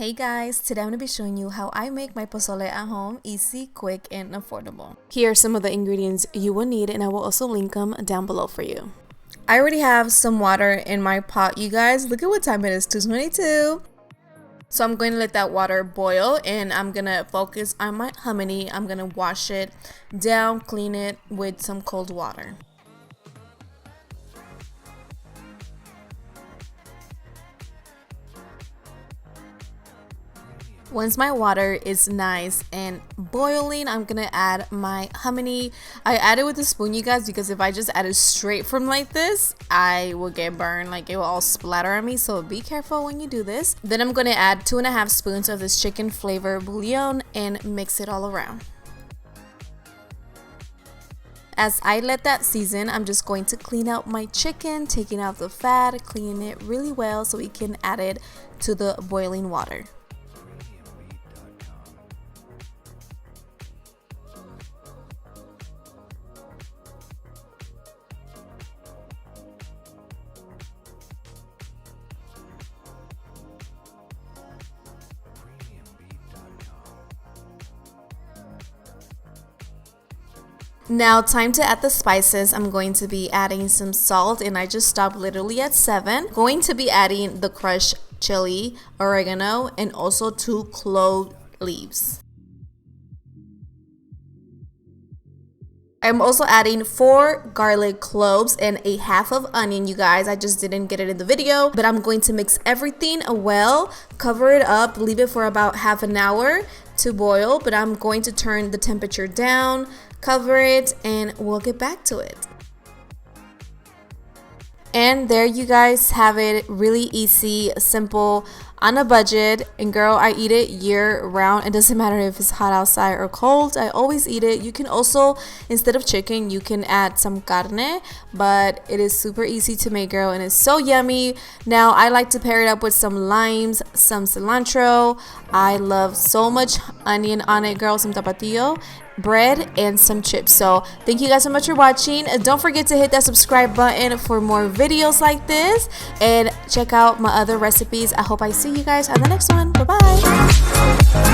Hey guys, today I'm going to be showing you how I make my pozole at home, easy, quick, and affordable. Here are some of the ingredients you will need, and I will also link them down below for you. I already have some water in my pot, you guys. Look at what time it is, 2:22. So I'm going to let that water boil, and I'm going to focus on my hominy. I'm going to wash it down, clean it with some cold water. Once my water is nice and boiling, I'm gonna add my hominy. I add it with a spoon, you guys, because if I just add it straight from like this, I will get burned. Like, it will all splatter on me, so be careful when you do this. Then I'm gonna add 2.5 spoons of this chicken flavor bouillon and mix it all around. As I let that season, I'm just going to clean out my chicken, taking out the fat, cleaning it really well so we can add it to the boiling water. Now, time to add the spices. I'm going to be adding some salt, and I just stopped literally at 7. Going to be adding the crushed chili, oregano, and also 2 clove leaves. I'm also adding 4 garlic cloves and a half of onion, you guys. I just didn't get it in the video, but I'm going to mix everything well, cover it up, leave it for about half an hour to boil, but I'm going to turn the temperature down, cover it, and we'll get back to it. And there you guys have it. Really easy, simple, on a budget. And girl, I eat it year round. It doesn't matter if it's hot outside or cold. I always eat it. You can also, instead of chicken, you can add some carne, but it is super easy to make, girl, and it's so yummy. Now, I like to pair it up with some limes, some cilantro. I love so much onion on it, girl, some tapatio, bread, and some chips. So thank you guys so much for watching. Don't forget to hit that subscribe button for more videos like this, and check out my other recipes. I hope I see you guys on the next one. Bye bye.